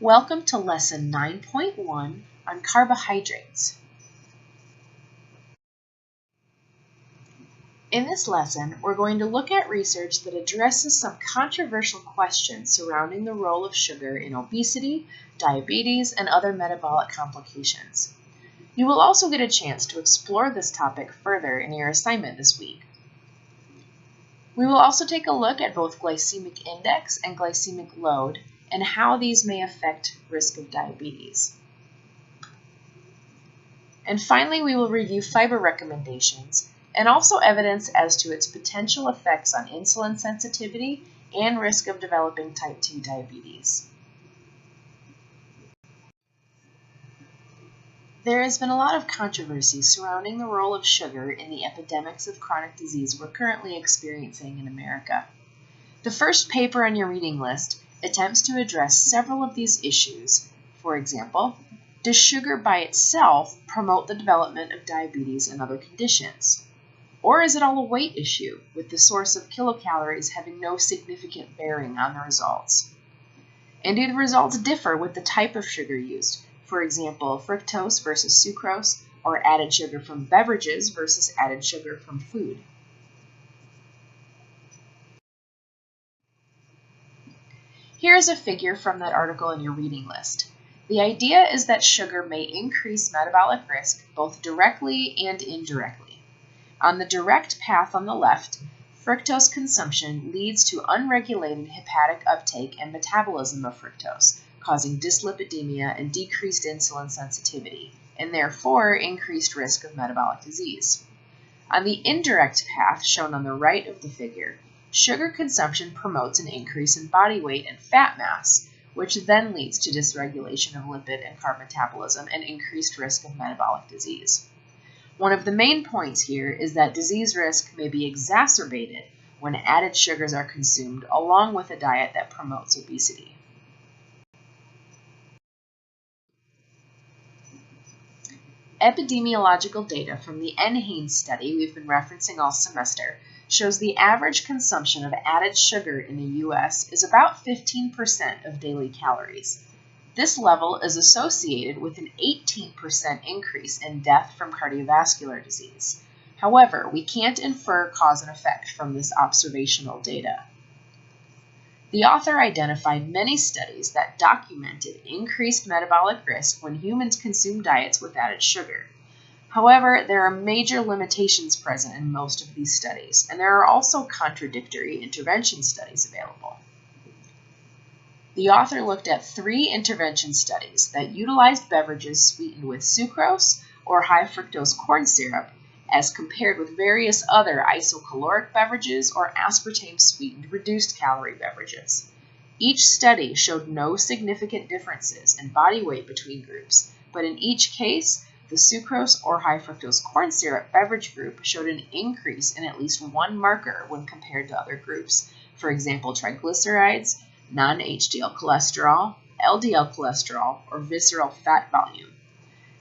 Welcome to Lesson 9.1 on carbohydrates. In this lesson, we're going to look at research that addresses some controversial questions surrounding the role of sugar in obesity, diabetes, and other metabolic complications. You will also get a chance to explore this topic further in your assignment this week. We will also take a look at both glycemic index and glycemic load and how these may affect risk of diabetes. And finally, we will review fiber recommendations and also evidence as to its potential effects on insulin sensitivity and risk of developing type 2 diabetes. There has been a lot of controversy surrounding the role of sugar in the epidemics of chronic disease we're currently experiencing in America. The first paper on your reading list attempts to address several of these issues. For example, does sugar by itself promote the development of diabetes and other conditions? Or is it all a weight issue, with the source of kilocalories having no significant bearing on the results? And do the results differ with the type of sugar used? For example, fructose versus sucrose, or added sugar from beverages versus added sugar from food. Here's a figure from that article in your reading list. The idea is that sugar may increase metabolic risk both directly and indirectly. On the direct path on the left, fructose consumption leads to unregulated hepatic uptake and metabolism of fructose, causing dyslipidemia and decreased insulin sensitivity, and therefore increased risk of metabolic disease. On the indirect path, shown on the right of the figure, sugar consumption promotes an increase in body weight and fat mass, which then leads to dysregulation of lipid and carb metabolism and increased risk of metabolic disease. One of the main points here is that disease risk may be exacerbated when added sugars are consumed along with a diet that promotes obesity. Epidemiological data from the NHANES study we've been referencing all semester shows the average consumption of added sugar in the U.S. is about 15% of daily calories. This level is associated with an 18% increase in death from cardiovascular disease. However, we can't infer cause and effect from this observational data. The author identified many studies that documented increased metabolic risk when humans consume diets with added sugar. However, there are major limitations present in most of these studies, and there are also contradictory intervention studies available. The author looked at 3 intervention studies that utilized beverages sweetened with sucrose or high fructose corn syrup as compared with various other isocaloric beverages or aspartame-sweetened reduced-calorie beverages. Each study showed no significant differences in body weight between groups, but in each case, the sucrose or high fructose corn syrup beverage group showed an increase in at least one marker when compared to other groups, for example, triglycerides, non-HDL cholesterol, LDL cholesterol, or visceral fat volume.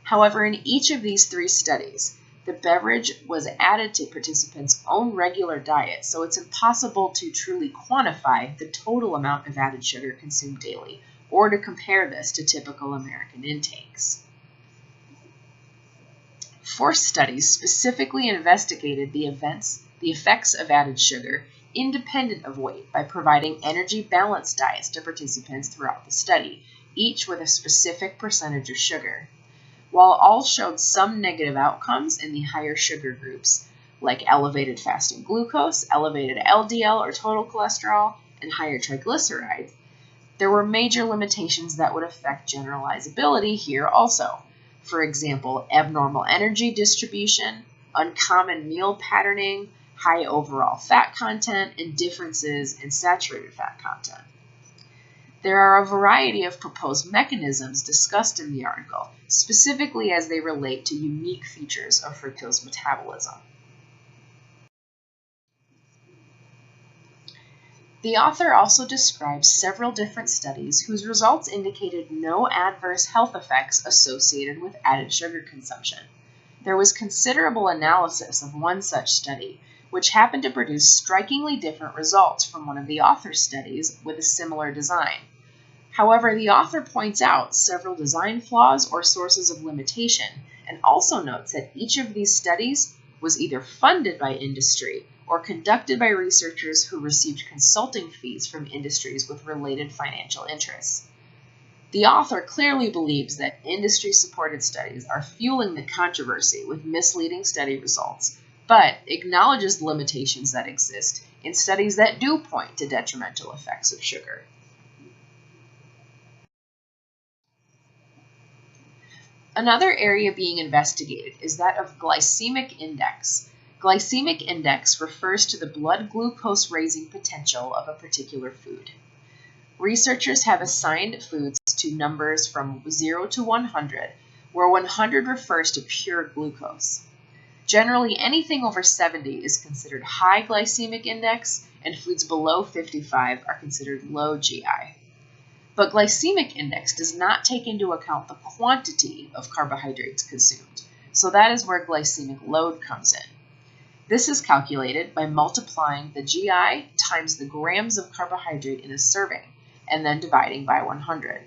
However, in each of these 3 studies, the beverage was added to participants' own regular diet, so it's impossible to truly quantify the total amount of added sugar consumed daily, or to compare this to typical American intakes. 4 studies specifically investigated the effects of added sugar independent of weight by providing energy balance diets to participants throughout the study, each with a specific percentage of sugar. While all showed some negative outcomes in the higher sugar groups, like elevated fasting glucose, elevated LDL or total cholesterol, and higher triglycerides, there were major limitations that would affect generalizability here also. For example, abnormal energy distribution, uncommon meal patterning, high overall fat content, and differences in saturated fat content. There are a variety of proposed mechanisms discussed in the article, specifically as they relate to unique features of fructose metabolism. The author also describes several different studies whose results indicated no adverse health effects associated with added sugar consumption. There was considerable analysis of one such study, which happened to produce strikingly different results from one of the author's studies with a similar design. However, the author points out several design flaws or sources of limitation, and also notes that each of these studies was either funded by industry or conducted by researchers who received consulting fees from industries with related financial interests. The author clearly believes that industry-supported studies are fueling the controversy with misleading study results, but acknowledges the limitations that exist in studies that do point to detrimental effects of sugar. Another area being investigated is that of glycemic index. Glycemic index refers to the blood glucose raising potential of a particular food. Researchers have assigned foods to numbers from 0 to 100, where 100 refers to pure glucose. Generally, anything over 70 is considered high glycemic index, and foods below 55 are considered low GI. But glycemic index does not take into account the quantity of carbohydrates consumed, so that is where glycemic load comes in. This is calculated by multiplying the GI times the grams of carbohydrate in a serving, and then dividing by 100.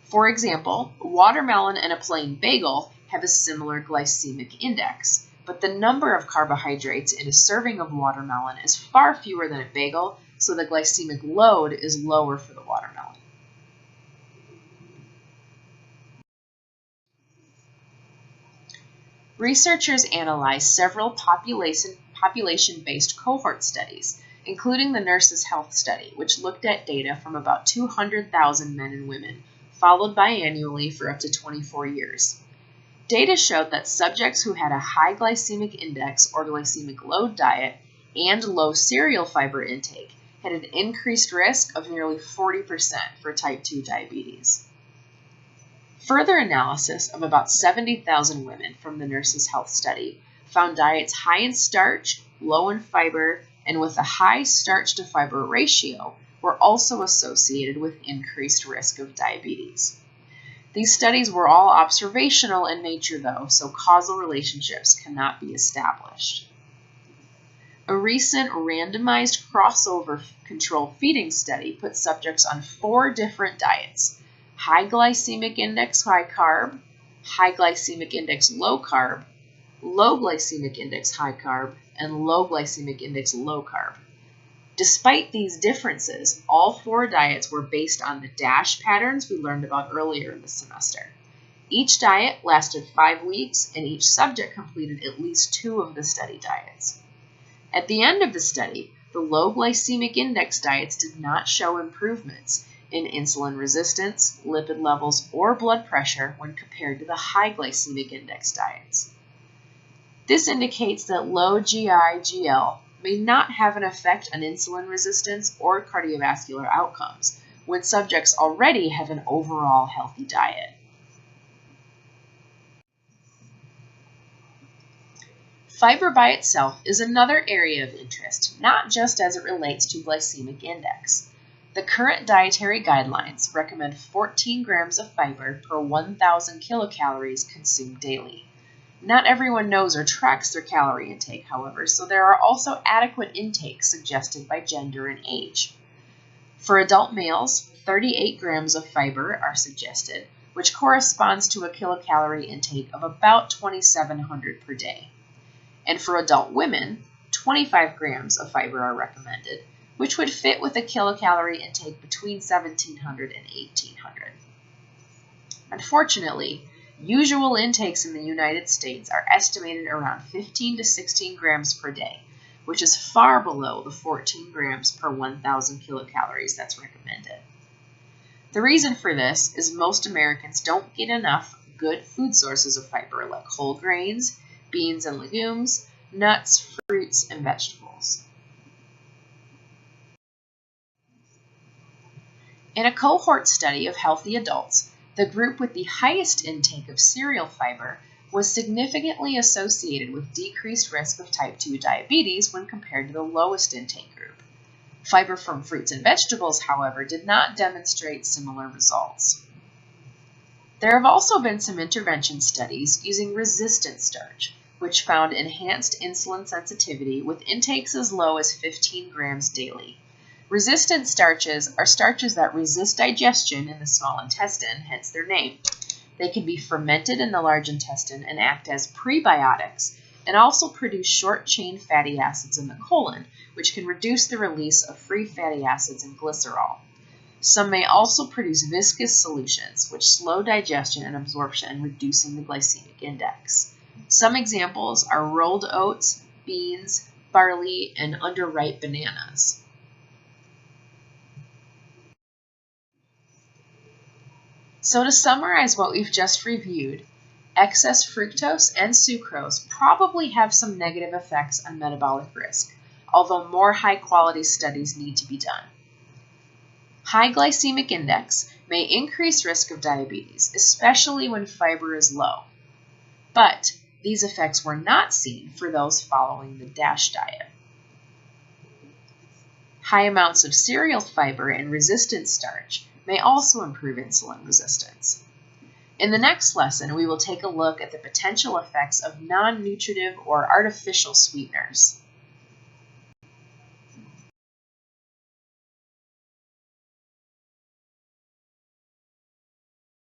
For example, watermelon and a plain bagel have a similar glycemic index, but the number of carbohydrates in a serving of watermelon is far fewer than a bagel, so the glycemic load is lower for the watermelon. Researchers analyzed several population-based cohort studies, including the Nurses' Health Study, which looked at data from about 200,000 men and women, followed biannually for up to 24 years. Data showed that subjects who had a high glycemic index or glycemic load diet and low cereal fiber intake had an increased risk of nearly 40% for type 2 diabetes. Further analysis of about 70,000 women from the Nurses' Health Study found diets high in starch, low in fiber, and with a high starch-to-fiber ratio were also associated with increased risk of diabetes. These studies were all observational in nature, though, so causal relationships cannot be established. A recent randomized crossover control feeding study put subjects on 4 different diets: high glycemic index high carb, high glycemic index low carb, low glycemic index high carb, and low glycemic index low carb. Despite these differences, all 4 diets were based on the DASH patterns we learned about earlier in the semester. Each diet lasted 5 weeks, and each subject completed at least 2 of the study diets. At the end of the study, the low glycemic index diets did not show improvements in insulin resistance, lipid levels, or blood pressure when compared to the high glycemic index diets. This indicates that low GI-GL may not have an effect on insulin resistance or cardiovascular outcomes when subjects already have an overall healthy diet. Fiber by itself is another area of interest, not just as it relates to glycemic index. The current dietary guidelines recommend 14 grams of fiber per 1,000 kilocalories consumed daily. Not everyone knows or tracks their calorie intake, however, so there are also adequate intakes suggested by gender and age. For adult males, 38 grams of fiber are suggested, which corresponds to a kilocalorie intake of about 2,700 per day. And for adult women, 25 grams of fiber are recommended, which would fit with a kilocalorie intake between 1,700 and 1,800. Unfortunately, usual intakes in the United States are estimated around 15 to 16 grams per day, which is far below the 14 grams per 1,000 kilocalories that's recommended. The reason for this is most Americans don't get enough good food sources of fiber like whole grains, beans and legumes, nuts, fruits, and vegetables. In a cohort study of healthy adults, the group with the highest intake of cereal fiber was significantly associated with decreased risk of type 2 diabetes when compared to the lowest intake group. Fiber from fruits and vegetables, however, did not demonstrate similar results. There have also been some intervention studies using resistant starch, which found enhanced insulin sensitivity with intakes as low as 15 grams daily. Resistant starches are starches that resist digestion in the small intestine, hence their name. They can be fermented in the large intestine and act as prebiotics, and also produce short-chain fatty acids in the colon, which can reduce the release of free fatty acids and glycerol. Some may also produce viscous solutions, which slow digestion and absorption, reducing the glycemic index. Some examples are rolled oats, beans, barley, and underripe bananas. So to summarize what we've just reviewed, excess fructose and sucrose probably have some negative effects on metabolic risk, although more high-quality studies need to be done. High glycemic index may increase risk of diabetes, especially when fiber is low. But these effects were not seen for those following the DASH diet. High amounts of cereal fiber and resistant starch may also improve insulin resistance. In the next lesson, we will take a look at the potential effects of non-nutritive or artificial sweeteners.